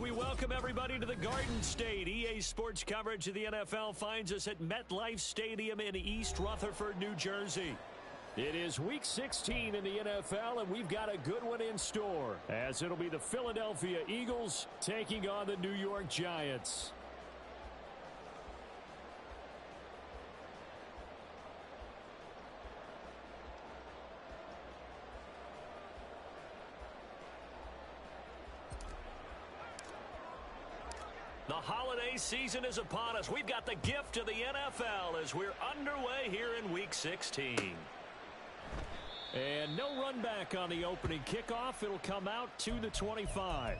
We welcome everybody to the Garden State. EA Sports coverage of the NFL finds us at MetLife Stadium in East Rutherford, New Jersey. It is Week 16 in the NFL, and we've got a good one in store, as it'll be the Philadelphia Eagles taking on the New York Giants. The holiday season is upon us. We've got the gift of the NFL as we're underway here in Week 16. And no run back on the opening kickoff. It'll come out to the 25.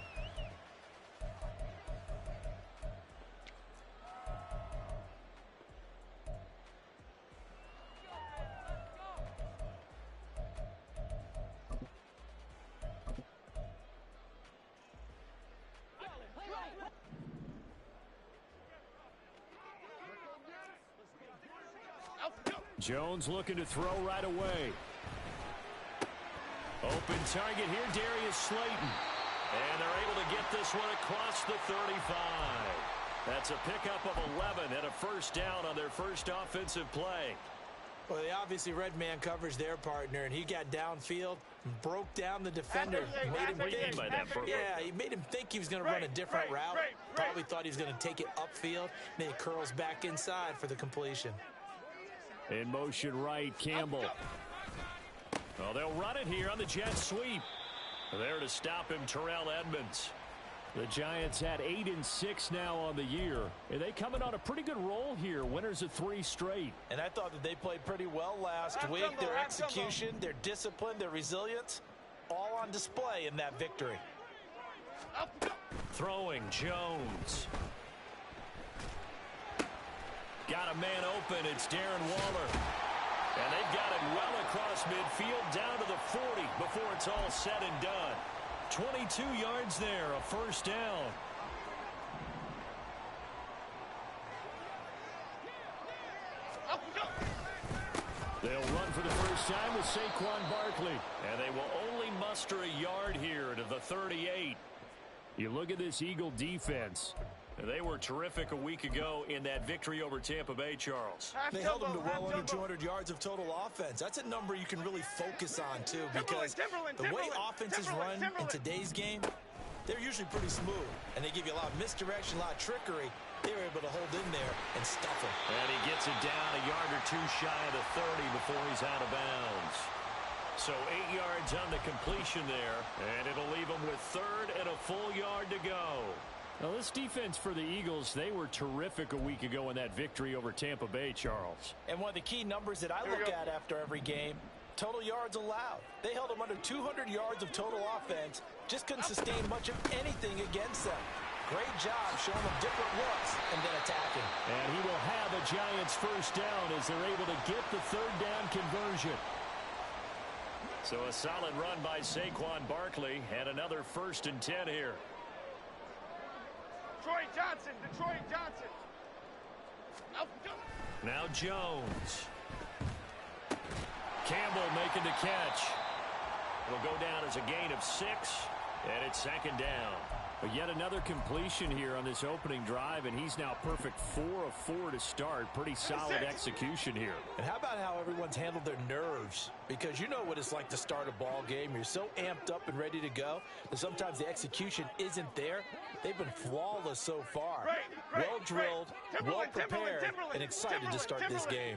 Jones looking to throw right away. Open target here, Darius Slayton. And they're able to get this one across the 35. That's a pickup of 11 and a first down on their first offensive play. Well, they obviously read man coverage their partner, and he got downfield and broke down the defender. He made him think he was going to run a different route. Probably thought he was going to take it upfield. Then he curls back inside for the completion. In motion right, Campbell. Well, they'll run it here on the jet sweep. There to stop him, Terrell Edmunds. The Giants had 8-6 now on the year. And they coming on a pretty good roll here. Winners of 3 straight. And I thought that they played pretty well last week. Their execution, their discipline, their resilience, all on display in that victory. Throwing, Jones. Got a man open. It's Darren Waller. And they've got it well across midfield down to the 40 before it's all said and done. 22 yards there, a first down. They'll run for the first time with Saquon Barkley. And they will only muster a yard here to the 38. You look at this Eagle defense. They were terrific a week ago in that victory over Tampa Bay, Charles. They held them to well under 200 yards of total offense. That's a number you can really focus on, too, because the way offenses run in today's game, they're usually pretty smooth, and they give you a lot of misdirection, a lot of trickery. They were able to hold in there and stuff them. And he gets it down a yard or two shy of the 30 before he's out of bounds. So 8 yards on the completion there, and it'll leave him with third and a full yard to go. Now, this defense for the Eagles, they were terrific a week ago in that victory over Tampa Bay, Charles. And one of the key numbers that I look at after every game, total yards allowed. They held them under 200 yards of total offense, just couldn't sustain much of anything against them. Great job showing them different looks and then attacking. And he will have a Giants first down as they're able to get the third down conversion. So a solid run by Saquon Barkley and another 1st and 10 here. Detroit Johnson. Now Jones. Campbell making the catch. Will go down as a gain of 6, and it's 2nd down. But yet another completion here on this opening drive, and he's now perfect 4 of 4 to start. Pretty solid execution here. And how about how everyone's handled their nerves? Because you know what it's like to start a ball game. You're so amped up and ready to go that sometimes the execution isn't there. They've been flawless so far. Well drilled, well prepared, and excited to start this game.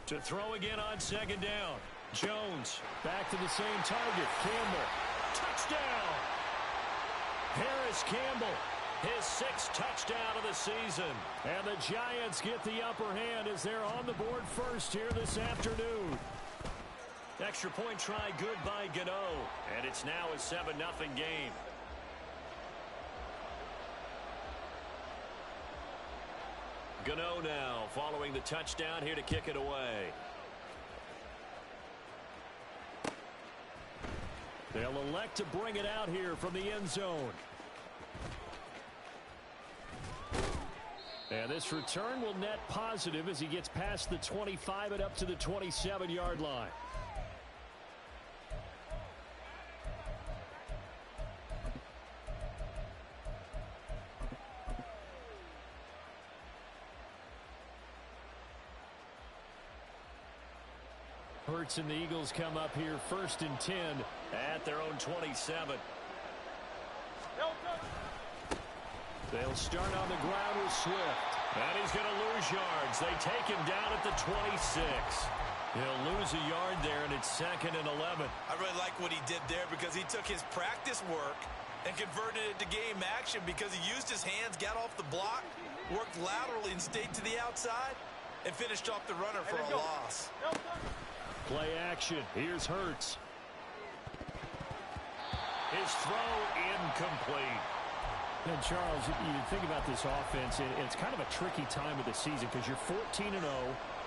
To throw again on 2nd down. Jones back to the same target. Campbell. Touchdown. Harris Campbell. His 6th touchdown of the season. And the Giants get the upper hand as they're on the board first here this afternoon. Extra point try good by Gano. And it's now a 7-0 game. Gano now following the touchdown here to kick it away. They'll elect to bring it out here from the end zone. And this return will net positive as he gets past the 25 and up to the 27-yard line. Hurts and the Eagles come up here 1st and 10 at their own 27. They'll start on the ground with Swift. And he's going to lose yards. They take him down at the 26. He'll lose a yard there, and it's 2nd and 11. I really like what he did there because he took his practice work and converted it to game action because he used his hands, got off the block, worked laterally and stayed to the outside, and finished off the runner for a loss. Play action. Here's Hurts. His throw incomplete. And Charles, you think about this offense, and it's kind of a tricky time of the season because you're 14-0,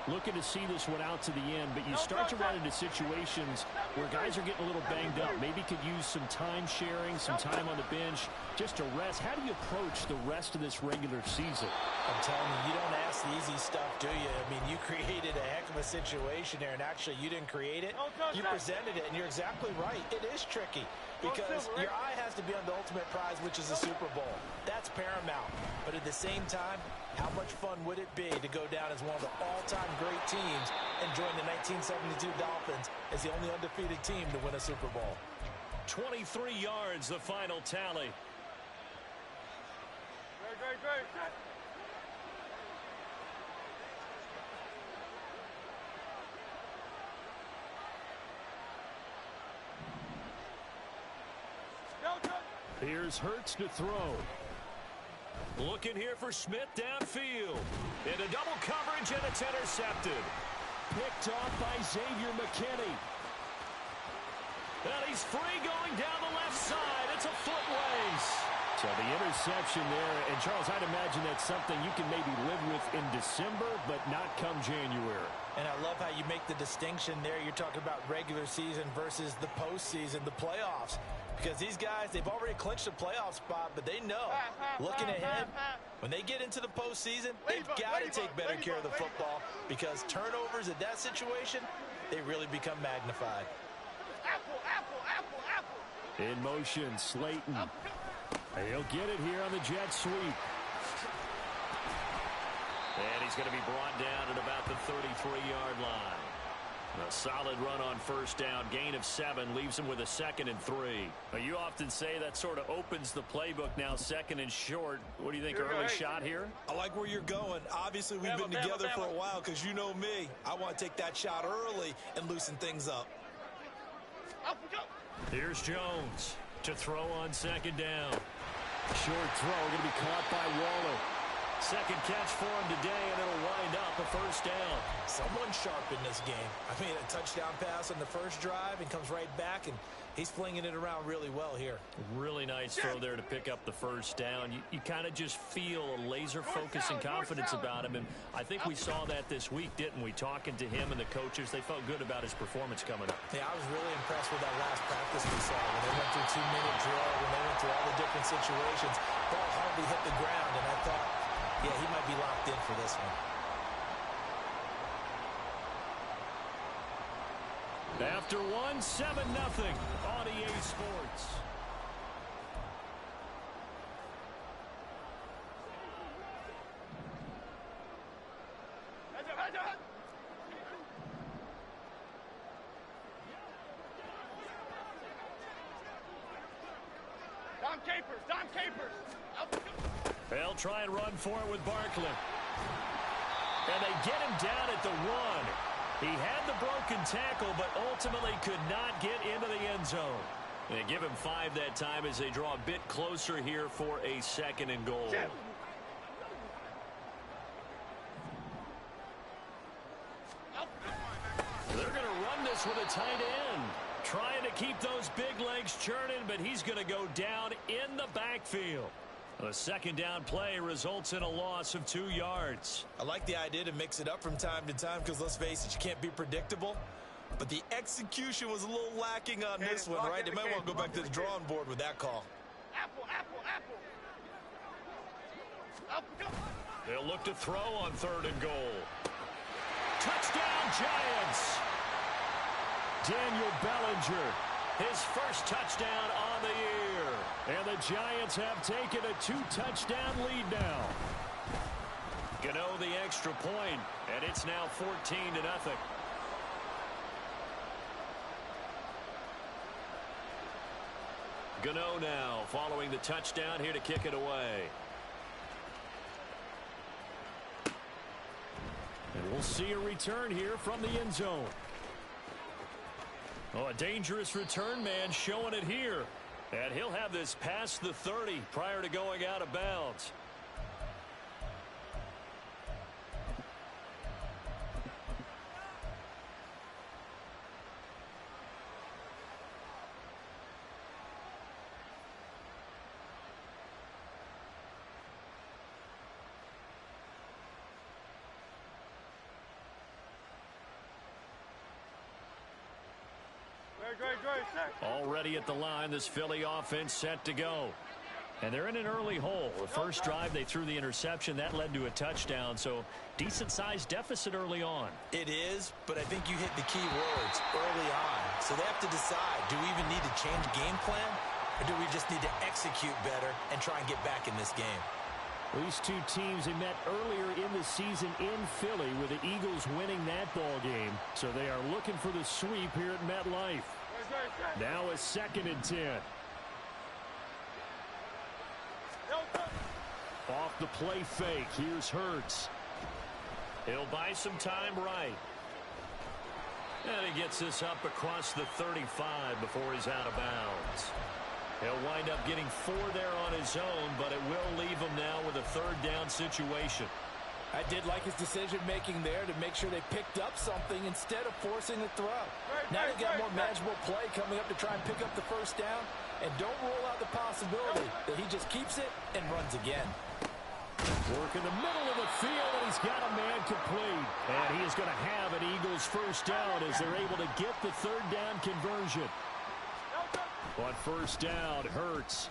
looking to see this one out to the end, but you start to run into situations where guys are getting a little banged up. Maybe could use some time sharing, some time on the bench, just to rest. How do you approach the rest of this regular season? I'm telling you, you don't ask the easy stuff, do you? I mean, you created a heck of a situation there, and actually you didn't create it. You presented it, and you're exactly right. It is tricky because your eye has to be on the ultimate prize, which is the Super Bowl. That's paramount. But at the same time, how much fun would it be to go down as one of the all-time great teams and join the 1972 Dolphins as the only undefeated team to win a Super Bowl? 23 yards, the final tally. Great. Here's Hurts to throw. Looking here for Smith downfield. Into double coverage, and it's intercepted. Picked off by Xavier McKinney. And he's free going down the left side. It's a foot race. So the interception there, and Charles, I'd imagine that's something you can maybe live with in December, but not come January. And I love how you make the distinction there. You're talking about regular season versus the postseason, the playoffs. Because these guys, they've already clinched a playoff spot, but they know, looking ahead, when they get into the postseason, they've got to take better care of the football because turnovers in that situation, they really become magnified. In motion, Slayton. He'll get it here on the jet sweep. And he's going to be brought down at about the 33-yard line. A solid run on first down, gain of 7, leaves him with a 2nd and 3. Now, you often say that sort of opens the playbook now, 2nd and short. What do you think, early shot here? I like where you're going. Obviously, we've been together for a while because you know me. I want to take that shot early and loosen things up. Here's Jones to throw on 2nd down. Short throw, going to be caught by Waller. Second catch for him today, and it'll wind up a first down. Someone sharp in this game. I mean, a touchdown pass on the first drive and comes right back, and he's flinging it around really well here. Really nice throw there to pick up the first down. You kind of just feel a laser focus and confidence about him, and I think we saw that this week, didn't we? Talking to him and the coaches, they felt good about his performance coming up. Yeah, I was really impressed with that last practice we saw when they went through 2-minute drill, when they went through all the different situations. Ball hardly hit the ground, and I thought, yeah, he might be locked in for this one. After one, 7-0 on EA Sports. Dom Capers. They'll try and run for it with Barkley. And they get him down at the 1. He had the broken tackle, but ultimately could not get into the end zone. They give him 5 that time as they draw a bit closer here for a 2nd and goal. They're going to run this with a tight end. Trying to keep those big legs churning, but he's going to go down in the backfield. The second down play results in a loss of 2 yards. I like the idea to mix it up from time to time because, let's face it, you can't be predictable. But the execution was a little lacking on this one, right? They might want to go back to the drawing board with that call. Apple, apple, apple. Apple. They'll look to throw on 3rd and goal. Touchdown, Giants! Daniel Bellinger, his first touchdown on the year. And the Giants have taken a 2-touchdown lead now. Gano the extra point, and it's now 14-0. Gano now following the touchdown here to kick it away. And we'll see a return here from the end zone. Oh, a dangerous return man showing it here. And he'll have this past the 30 prior to going out of bounds. Already at the line, this Philly offense set to go. And they're in an early hole. The first drive, they threw the interception. That led to a touchdown, so decent-sized deficit early on. It is, but I think you hit the key words early on. So they have to decide, do we even need to change game plan, or do we just need to execute better and try and get back in this game? These two teams, they met earlier in the season in Philly with the Eagles winning that ball game. So they are looking for the sweep here at MetLife. Now a 2nd and 10. Off the play fake. Here's Hurts. He'll buy some time right. And he gets this up across the 35 before he's out of bounds. He'll wind up getting 4 there on his own, but it will leave him now with a 3rd down situation. I did like his decision-making there to make sure they picked up something instead of forcing the throw. Now they've got more manageable play coming up to try and pick up the 1st down, and don't rule out the possibility that he just keeps it and runs again. Work in the middle of the field, and he's got a man complete. And he is going to have an Eagles 1st down as they're able to get the 3rd down conversion. On 1st down, Hurts.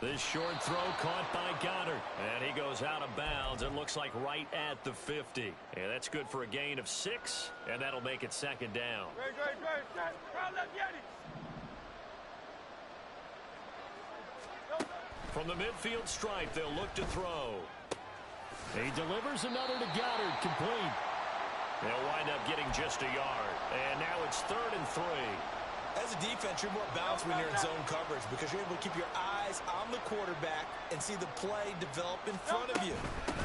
This short throw caught by Goddard. And he goes out of bounds. It looks like right at the 50. And that's good for a gain of 6. And that'll make it 2nd down. From the midfield stripe, they'll look to throw. He delivers another to Goddard, complete. They'll wind up getting just a yard. And now it's 3rd and 3. As a defense, you're more balanced when you're in zone coverage because you're able to keep your eyes on the quarterback and see the play develop in front of you.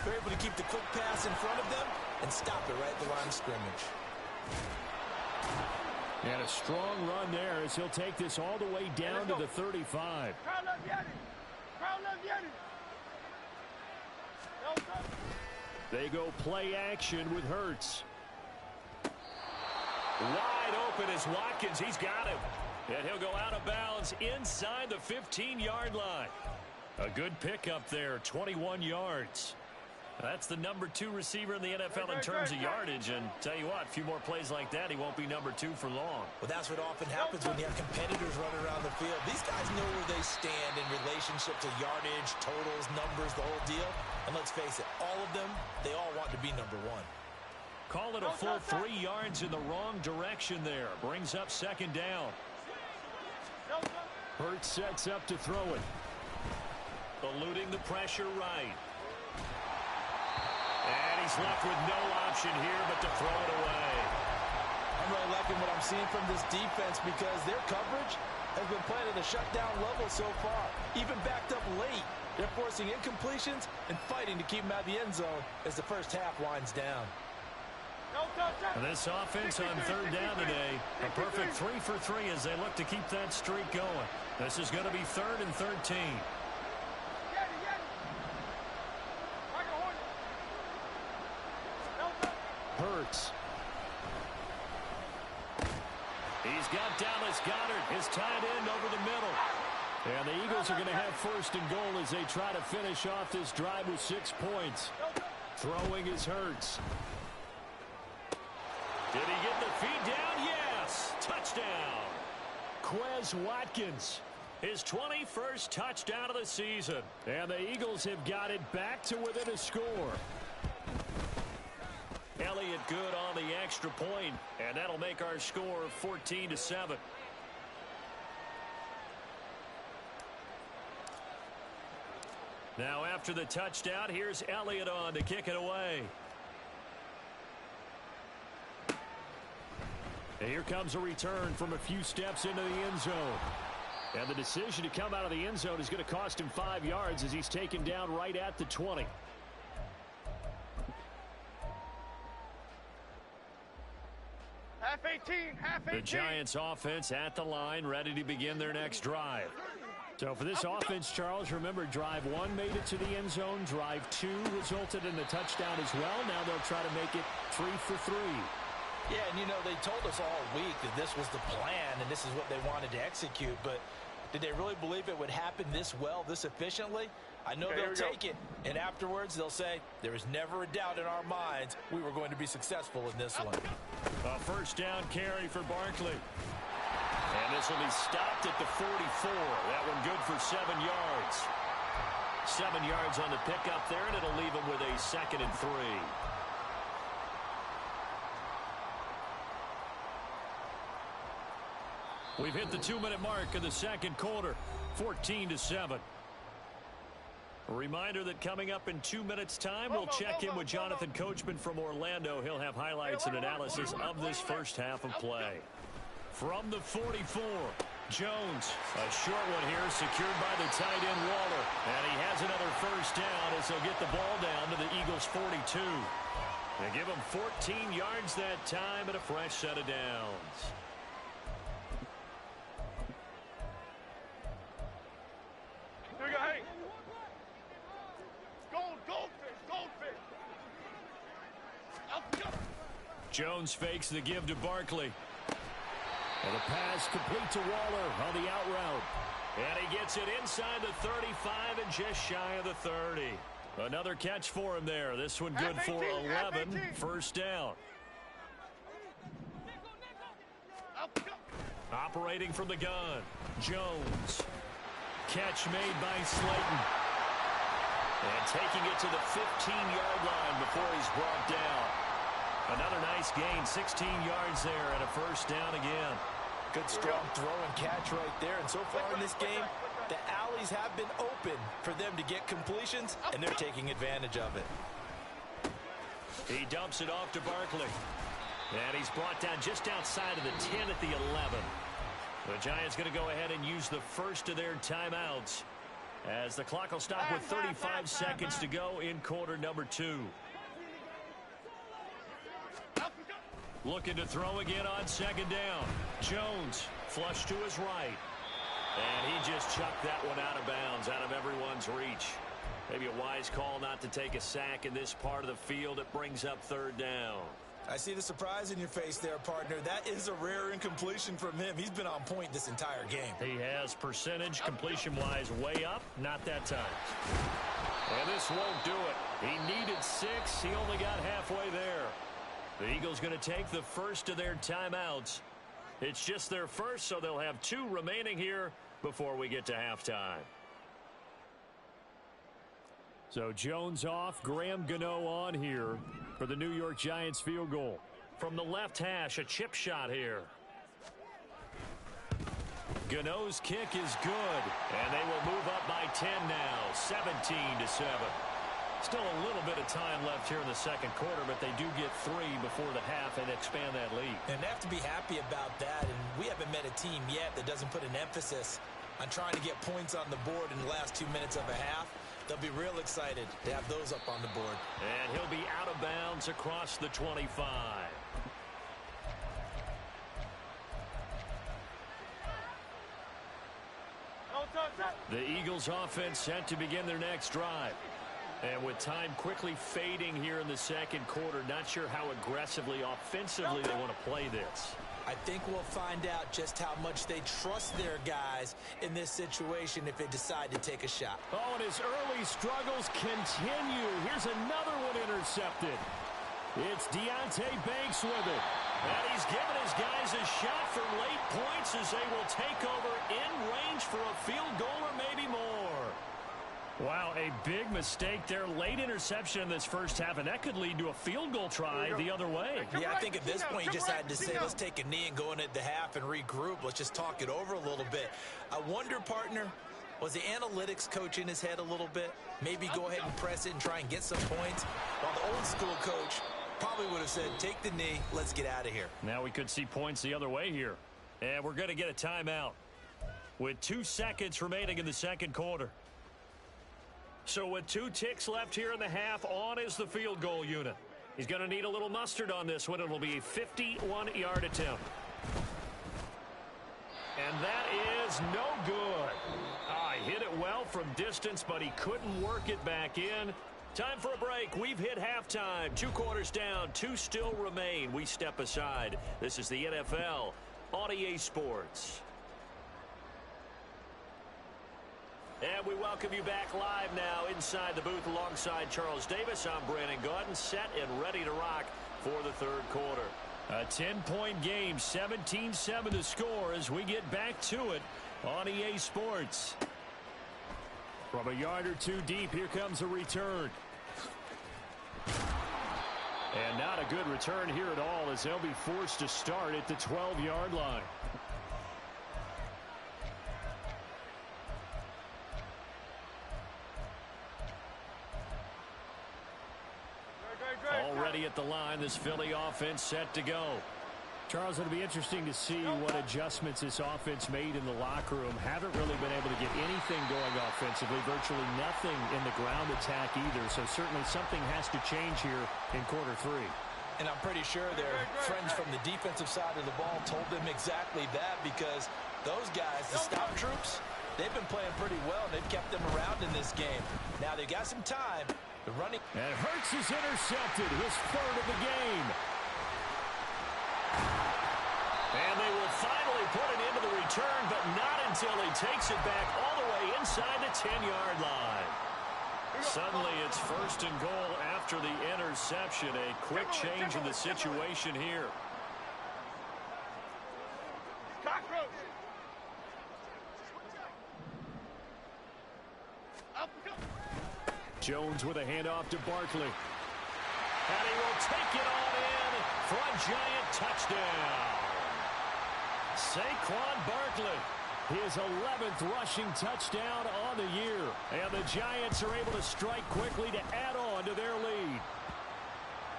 You're able to keep the quick pass in front of them and stop it right at the line of scrimmage. And a strong run there as he'll take this all the way down to the 35. They go play action with Hurts. Wide open is Watkins. He's got him. And he'll go out of bounds inside the 15-yard line. A good pickup there, 21 yards. That's the number 2 receiver in the NFL in terms of yardage. And tell you what, a few more plays like that, he won't be number 2 for long. Well, that's what often happens when you have competitors running around the field. These guys know where they stand in relationship to yardage, totals, numbers, the whole deal. And let's face it, all of them, they all want to be number 1. Call it a full 3 yards in the wrong direction there. Brings up 2nd down. Hurts sets up to throw it. Eluding the pressure right. And he's left with no option here but to throw it away. I'm really liking what I'm seeing from this defense because their coverage has been playing at a shutdown level so far. Even backed up late, they're forcing incompletions and fighting to keep them out of the end zone as the first half winds down. This offense on 3rd down today, a perfect 3 for 3 as they look to keep that streak going. This is going to be 3rd and 13. Hurts. He's got Dallas Goedert, his tight end, over the middle. And the Eagles are going to have first and goal as they try to finish off this drive with 6 points. Throwing is Hurts. Did he get the feed down? Yes. Touchdown. Quez Watkins. His 21st touchdown of the season. And the Eagles have got it back to within a score. Elliott good on the extra point, and that'll make our score 14-7. Now after the touchdown, here's Elliott on to kick it away. And here comes a return from a few steps into the end zone. And the decision to come out of the end zone is going to cost him 5 yards as he's taken down right at the 20. Half 18, half 18. The Giants offense at the line, ready to begin their next drive. So for this offense, Charles, remember drive 1 made it to the end zone. Drive 2 resulted in a touchdown as well. Now they'll try to make it 3 for 3. Yeah, and you know, they told us all week that this was the plan and this is what they wanted to execute, but did they really believe it would happen this well, this efficiently? I know they'll take it, and afterwards they'll say, there was never a doubt in our minds we were going to be successful in this one. A first down carry for Barkley. And this will be stopped at the 44. That one good for 7 yards. 7 yards on the pickup there, and it'll leave him with a 2nd and 3. We've hit the 2-minute mark of the second quarter, 14-7. A reminder that coming up in 2 minutes' time, we'll check in with Jonathan Coachman from Orlando. He'll have highlights and analysis of this first half of play. From the 44, Jones, a short one here, secured by the tight end Waller. And he has another first down as they'll get the ball down to the Eagles' 42. They give him 14 yards that time and a fresh set of downs. Here we go, hey. Goldfish, goldfish. Jones fakes the give to Barkley. And the pass complete to Waller on the out route. And he gets it inside the 35 and just shy of the 30. Another catch for him there. This one good for 11. First down. Operating from the gun. Jones. Catch made by Slayton. And taking it to the 15-yard line before he's brought down. Another nice gain, 16 yards there, and a first down again. Good strong throw and catch right there. And so far in this game, the alleys have been open for them to get completions, and they're taking advantage of it. He dumps it off to Barkley. And he's brought down just outside of the 10 at the 11. The Giants going to go ahead and use the first of their timeouts as the clock will stop with 35 seconds to go in quarter number 2. Looking to throw again on second down. Jones flush to his right. And he just chucked that one out of bounds, out of everyone's reach. Maybe a wise call not to take a sack in this part of the field. It brings up third down. I see the surprise in your face there, partner. That is a rare incompletion from him. He's been on point this entire game. He has percentage completion-wise way up. Not that time. And this won't do it. He needed 6. He only got halfway there. The Eagles going to take the first of their timeouts. It's just their first, so they'll have 2 remaining here before we get to halftime. So Jones off, Graham Gano on here for the New York Giants field goal. From the left hash, a chip shot here. Gano's kick is good, and they will move up by 10 now, 17-7. Still a little bit of time left here in the second quarter, but they do get 3 before the half and expand that lead. And they have to be happy about that, and we haven't met a team yet that doesn't put an emphasis on trying to get points on the board in the last 2 minutes of a half. They'll be real excited to have those up on the board. And he'll be out of bounds across the 25. The Eagles offense set to begin their next drive. And with time quickly fading here in the second quarter, not sure how aggressively, offensively they want to play this. I think we'll find out just how much they trust their guys in this situation if they decide to take a shot. Oh, and his early struggles continue. Here's another one intercepted. It's Deonte Banks with it. And he's given his guys a shot for late points as they will take over in range for a field goal or maybe more. Wow, a big mistake there. Late interception in this first half, and that could lead to a field goal try the other way. Yeah, I think at this point you just had to say, let's take a knee and go in at the half and regroup. Let's just talk it over a little bit. I wonder, partner, was the analytics coach in his head a little bit? Maybe go ahead and press it and try and get some points? While the old school coach probably would have said, take the knee, let's get out of here. Now we could see points the other way here. And we're going to get a timeout with 2 seconds remaining in the second quarter. So with 2 ticks left here in the half, on is the field goal unit. He's going to need a little mustard on this one. It'll be a 51-yard attempt. And that is no good. He hit it well from distance, but he couldn't work it back in. Time for a break. We've hit halftime. 2 quarters down, 2 still remain. We step aside. This is the NFL on EA Sports. And we welcome you back live now inside the booth alongside Charles Davis. I'm Brandon Gaudin, set and ready to rock for the third quarter. A 10-point game, 17-7 to score as we get back to it on EA Sports. From a yard or 2 deep, here comes a return. And not a good return here at all as they'll be forced to start at the 12-yard line. Already at the line, this Philly offense set to go. Charles, it'll be interesting to see what adjustments this offense made in the locker room. Haven't really been able to get anything going offensively, virtually nothing in the ground attack either. So certainly something has to change here in quarter 3. And I'm pretty sure their friends from the defensive side of the ball told them exactly that, because those guys, the stop troops, they've been playing pretty well. They've kept them around in this game. Now they've got some time. The running. And Hurts is intercepted, his 3rd of the game. And they will finally put it into the return, but not until he takes it back all the way inside the 10-yard line. Suddenly it's 1st and goal after the interception. A quick change in the situation here. Jones with a handoff to Barkley. And he will take it on in for a giant touchdown. Saquon Barkley, his 11th rushing touchdown on the year. And the Giants are able to strike quickly to add on to their lead.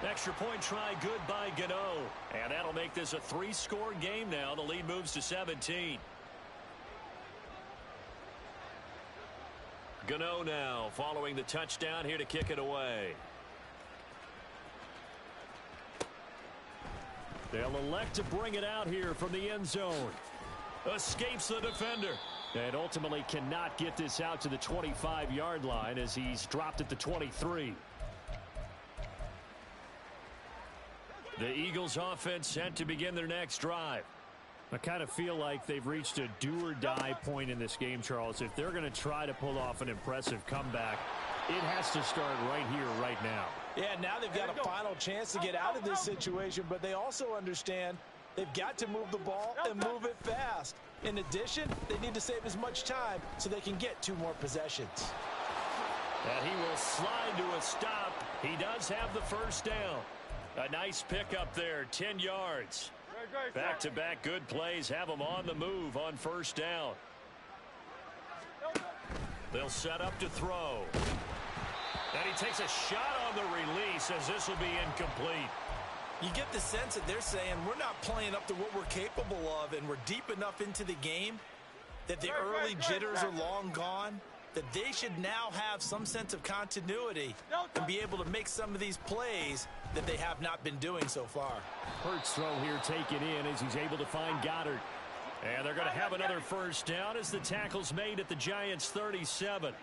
Extra point try good by Gano. And that'll make this a 3-score game now. The lead moves to 17. Gano now following the touchdown here to kick it away. They'll elect to bring it out here from the end zone. Escapes the defender. And ultimately cannot get this out to the 25-yard line as he's dropped at the 23. The Eagles offense set to begin their next drive. I kind of feel like they've reached a do-or-die point in this game, Charles. If they're going to try to pull off an impressive comeback, it has to start right here, right now. Yeah, now they've got a final chance to get out of this situation, but they also understand they've got to move the ball and move it fast. In addition, they need to save as much time so they can get 2 more possessions. And he will slide to a stop. He does have the first down. A nice pickup there, 10 yards. Back-to-back good plays have them on the move on first down. They'll set up to throw. And he takes a shot on the release as this will be incomplete. You get the sense that they're saying we're not playing up to what we're capable of, and we're deep enough into the game that the early jitters are long gone, that they should now have some sense of continuity and be able to make some of these plays that they have not been doing so far. Hurts throw here taken in as he's able to find Goddard. And they're going to have another first down as the tackle's made at the Giants' 37.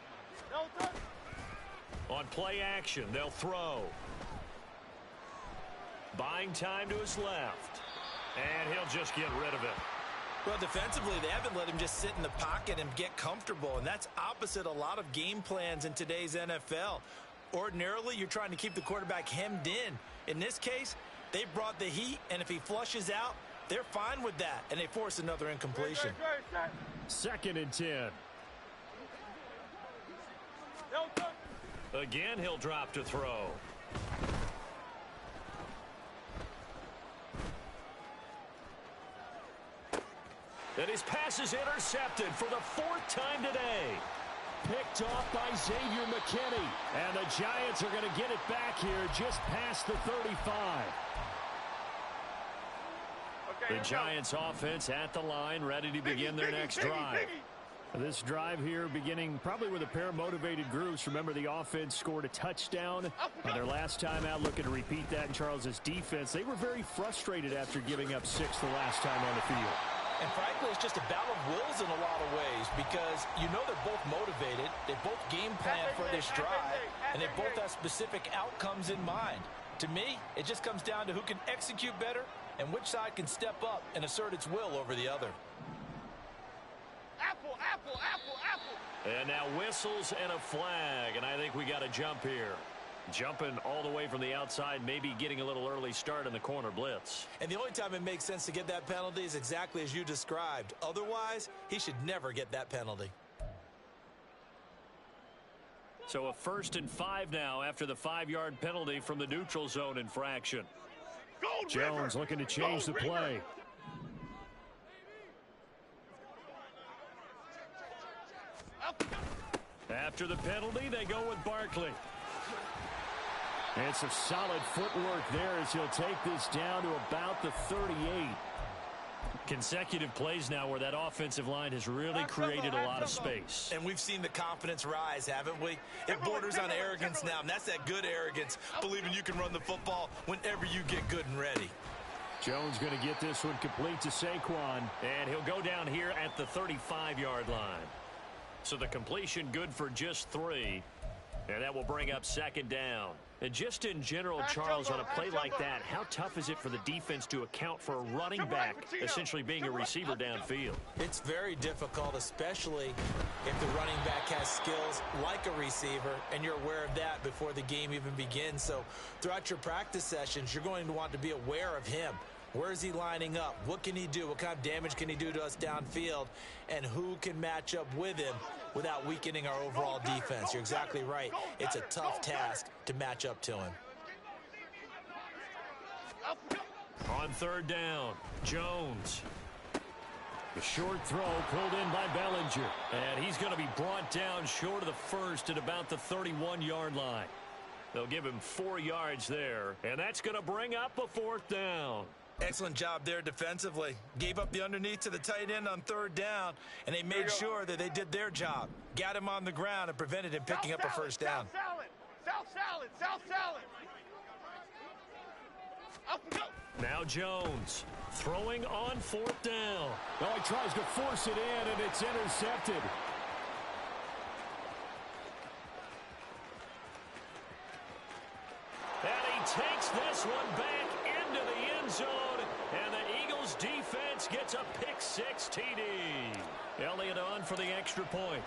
On play action, they'll throw. Buying time to his left. And he'll just get rid of it. Well, defensively, they haven't let him just sit in the pocket and get comfortable, and that's opposite a lot of game plans in today's NFL. Ordinarily, you're trying to keep the quarterback hemmed in. In this case, they brought the heat, and if he flushes out, they're fine with that, and they force another incompletion. 2nd and 10. Again, he'll drop to throw. And his pass is intercepted for the 4th time today. Picked off by Xavier McKinney. And the Giants are going to get it back here just past the 35. The Giants offense at the line, ready to begin their next drive. This drive here beginning probably with a pair of motivated groups. Remember, the offense scored a touchdown on their last time out, looking to repeat that in Charles's defense. They were very frustrated after giving up 6 the last time on the field. And frankly, it's just a battle of wills in a lot of ways because you know they're both motivated, they both game plan for this drive, and they both have specific outcomes in mind. To me, it just comes down to who can execute better and which side can step up and assert its will over the other. Apple, apple, apple, apple. And now whistles and a flag, and I think we got a jump here. Jumping all the way from the outside, maybe getting a little early start in the corner blitz. And the only time it makes sense to get that penalty is exactly as you described. Otherwise, he should never get that penalty. So a 1st and 5 now after the 5-yard penalty from the neutral zone infraction. Jones looking to change the play. After the penalty, they go with Barkley. And some solid footwork there as he'll take this down to about the 38. Consecutive plays now where that offensive line has really created a lot of space. And we've seen the confidence rise, haven't we? It borders on arrogance now, and that's that good arrogance, believing you can run the football whenever you get good and ready. Jones going to get this one complete to Saquon, and he'll go down here at the 35-yard line. So the completion good for just 3, and that will bring up 2nd down. And just in general, Charles, on a play like that, how tough is it for the defense to account for a running back essentially being a receiver downfield? It's very difficult, especially if the running back has skills like a receiver, and you're aware of that before the game even begins. So throughout your practice sessions, you're going to want to be aware of him. Where is he lining up? What can he do? What kind of damage can he do to us downfield? And who can match up with him without weakening our overall defense? You're exactly right. It's a tough task to match up to him. On 3rd down, Jones. The short throw pulled in by Bellinger. And he's going to be brought down short of the 1st at about the 31-yard line. They'll give him 4 yards there. And that's going to bring up a 4th down. Excellent job there defensively. Gave up the underneath to the tight end on 3rd down, and they made sure that they did their job. Got him on the ground and prevented him picking up a 1st down. South salad. Now Jones throwing on 4th down. Oh, he tries to force it in, and it's intercepted. And he takes this one back into the end zone, and the Eagles defense gets a pick-6 TD. Elliott on for the extra point.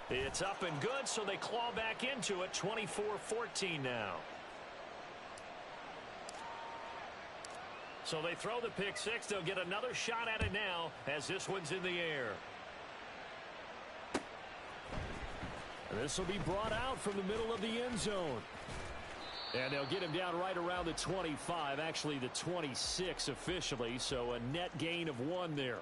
It's up and good, so they claw back into it, 24-14 now. So they throw the pick-6. They'll get another shot at it now as this one's in the air. This will be brought out from the middle of the end zone. And they'll get him down right around the 25, actually the 26 officially, so a net gain of 1 there.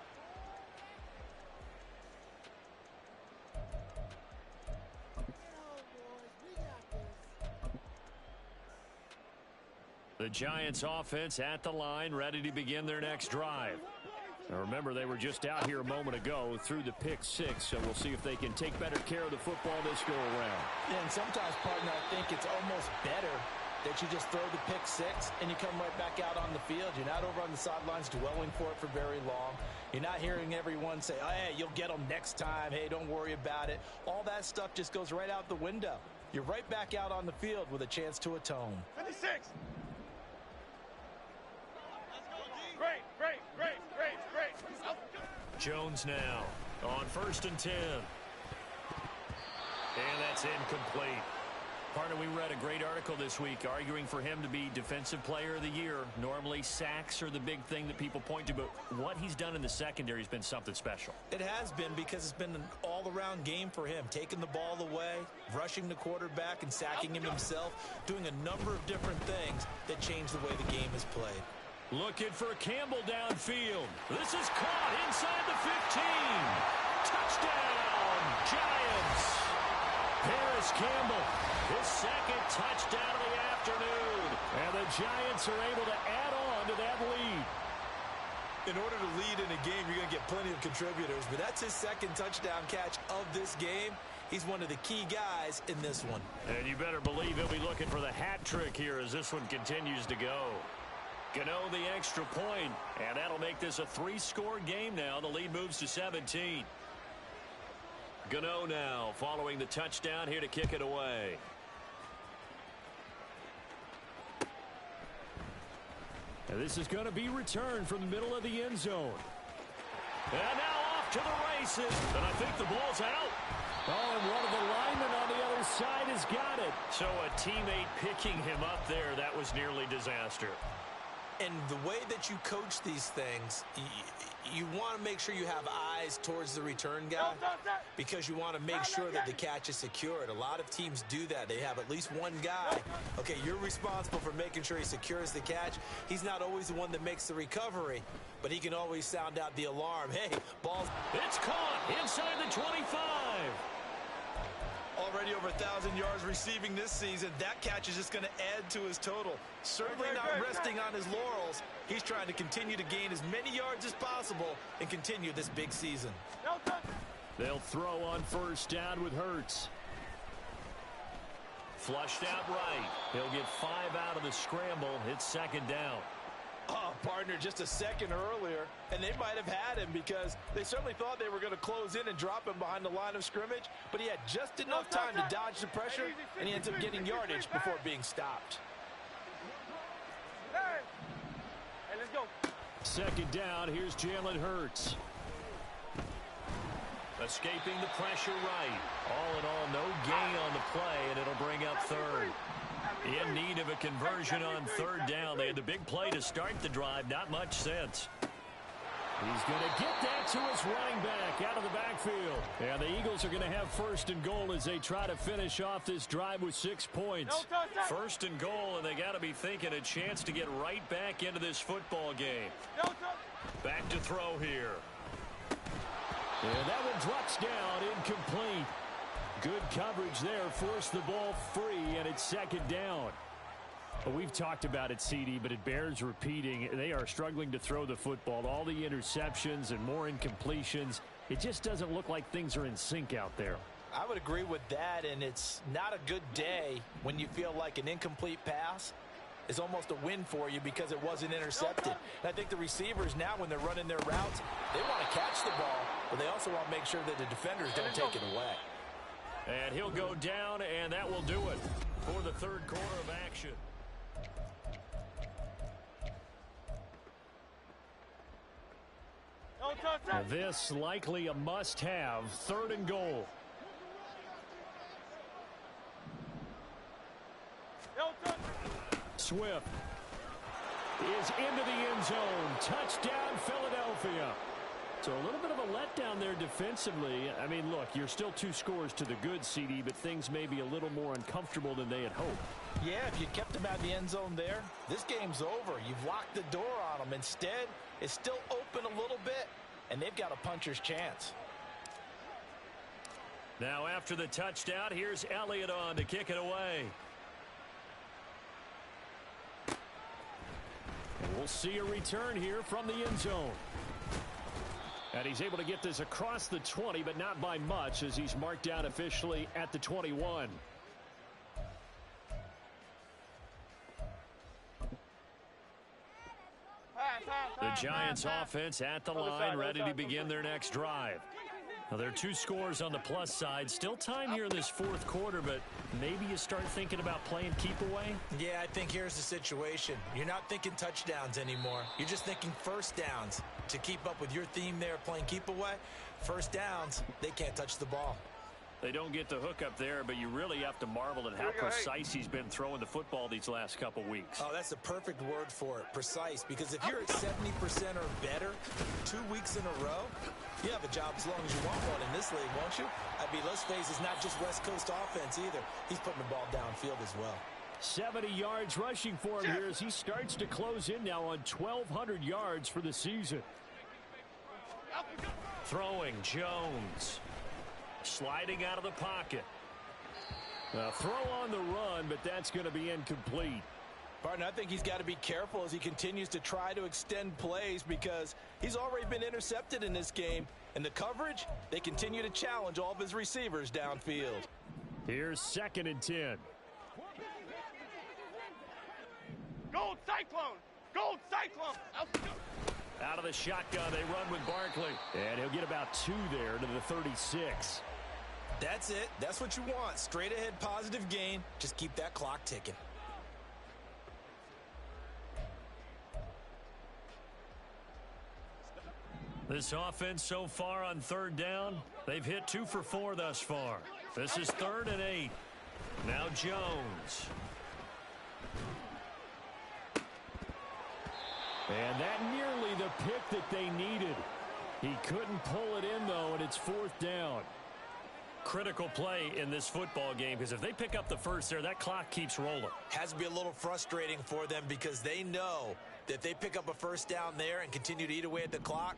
The Giants offense at the line, ready to begin their next drive. Now remember, they were just out here a moment ago through the pick-6, so we'll see if they can take better care of the football this go-around. Yeah, and sometimes, partner, I think it's almost better that you just throw the pick-6 and you come right back out on the field. You're not over on the sidelines dwelling for it for very long. You're not hearing everyone say, oh, hey, you'll get them next time. Hey, don't worry about it. All that stuff just goes right out the window. You're right back out on the field with a chance to atone. 56. Jones now on 1st and 10. And that's incomplete. Partner, we read a great article this week arguing for him to be Defensive Player of the Year. Normally, sacks are the big thing that people point to, but what he's done in the secondary has been something special. It has been, because it's been an all-around game for him. Taking the ball away, rushing the quarterback, and sacking him himself, doing a number of different things that change the way the game is played. Looking for Campbell downfield. This is caught inside the 15. Touchdown, Giants. Harris Campbell, his second touchdown of the afternoon. And the Giants are able to add on to that lead. In order to lead in a game, you're going to get plenty of contributors, but that's his second touchdown catch of this game. He's one of the key guys in this one. And you better believe he'll be looking for the hat trick here as this one continues to go. Gano the extra point, and that'll make this a 3-score game now. The lead moves to 17. Gano now following the touchdown here to kick it away. And this is going to be returned from the middle of the end zone. And now off to the races. And I think the ball's out. Oh, and one of the linemen on the other side has got it. So a teammate picking him up there, that was nearly disaster. And the way that you coach these things, you want to make sure you have eyes towards the return guy, because you want to make sure that the catch is secured. A lot of teams do that. They have at least one guy. Okay, you're responsible for making sure he secures the catch. He's not always the one that makes the recovery, but he can always sound out the alarm. Hey, ball's... It's caught inside the 25. Already over 1,000 yards receiving this season. That catch is just going to add to his total. Certainly not resting on his laurels. He's trying to continue to gain as many yards as possible and continue this big season. They'll throw on 1st down with Hurts. Flushed out right. He'll get 5 out of the scramble. It's 2nd down. Oh, partner, just a second earlier, and they might have had him because they certainly thought they were going to close in and drop him behind the line of scrimmage, but he had just enough time to dodge the pressure, and he ends up getting yardage before being stopped. Hey, let's go. 2nd down, here's Jalen Hurts. Escaping the pressure right. All in all, no gain on the play, and it'll bring up 3rd. In need of a conversion on 3rd down. They had the big play to start the drive. Not much sense. He's going to get that to his running back out of the backfield. And the Eagles are going to have 1st and goal as they try to finish off this drive with 6 points. 1st and goal, and they got to be thinking a chance to get right back into this football game. Back to throw here. And that one drops down, incomplete. Good coverage there, forced the ball free, and it's 2nd down. Well, we've talked about it, CD, but it bears repeating. They are struggling to throw the football. All the interceptions and more incompletions. It just doesn't look like things are in sync out there. I would agree with that, and it's not a good day when you feel like an incomplete pass is almost a win for you because it wasn't intercepted. And I think the receivers now, when they're running their routes, they want to catch the ball, but they also want to make sure that the defenders don't take it away. And he'll go down, and that will do it for the 3rd quarter of action. This likely a must-have, 3rd and goal. Swift is into the end zone. Touchdown, Philadelphia. So a little bit of a letdown there defensively. I mean, look, you're still 2 scores to the good, CD, but things may be a little more uncomfortable than they had hoped. Yeah, if you kept him out of the end zone there, this game's over. You've locked the door on him. Instead, it's still open a little bit, and they've got a puncher's chance. Now after the touchdown, here's Elliott on to kick it away. And we'll see a return here from the end zone. And he's able to get this across the 20, but not by much, as he's marked down officially at the 21. Pass. The Giants offense at the line, ready to begin their next drive. Well, there are 2 scores on the plus side. Still time here in this fourth quarter, but maybe you start thinking about playing keep away? Yeah, I think here's the situation. You're not thinking touchdowns anymore. You're just thinking first downs. To keep up with your theme there playing keep away, first downs, they can't touch the ball. They don't get the hook up there, but you really have to marvel at how precise he's been throwing the football these last couple weeks. Oh, that's the perfect word for it, precise. Because if you're at 70% or better 2 weeks in a row, you have a job as long as you want one in this league, won't you? I mean, let's face it, it's not just West Coast offense either. He's putting the ball downfield as well. 70 yards rushing for him here as he starts to close in now on 1,200 yards for the season. Throwing, Jones. Sliding out of the pocket. Throw on the run, but that's going to be incomplete. Partner, I think he's got to be careful as he continues to try to extend plays because he's already been intercepted in this game. And the coverage, they continue to challenge all of his receivers downfield. Here's 2nd and 10. Gold Cyclone! Gold Cyclone! Out of the shotgun, they run with Barkley. And he'll get about 2 there to the 36. That's it. That's what you want. Straight ahead positive gain. Just keep that clock ticking. This offense so far on 3rd down, they've hit 2 for 4 thus far. This is 3rd and 8. Now Jones. And that nearly the pick that they needed. He couldn't pull it in, though, and it's 4th down. Critical play in this football game because if they pick up the first there, that clock keeps rolling. Has to be a little frustrating for them because they know that if they pick up a first down there and continue to eat away at the clock,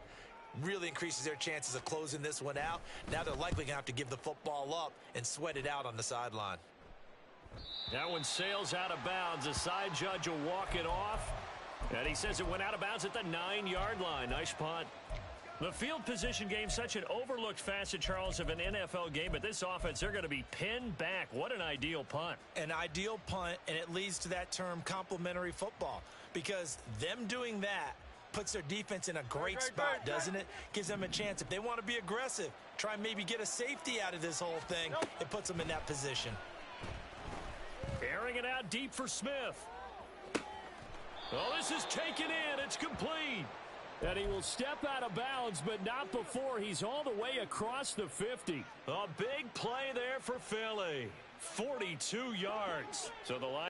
really increases their chances of closing this one out. Now they're likely going to have to give the football up and sweat it out on the sideline. That one sails out of bounds. The side judge will walk it off. And he says it went out of bounds at the 9-yard line. Nice punt. The field position game, such an overlooked facet, Charles, of an NFL game. But this offense, they're going to be pinned back. What an ideal punt. An ideal punt, and it leads to that term complementary football. Because them doing that puts their defense in a great spot, doesn't it? Gives them a chance. If they want to be aggressive, try and maybe get a safety out of this whole thing, it puts them in that position. Airing it out deep for Smith. Oh, this is taken in. It's complete. And he will step out of bounds, but not before he's all the way across the 50. A big play there for Philly. 42 yards. So the line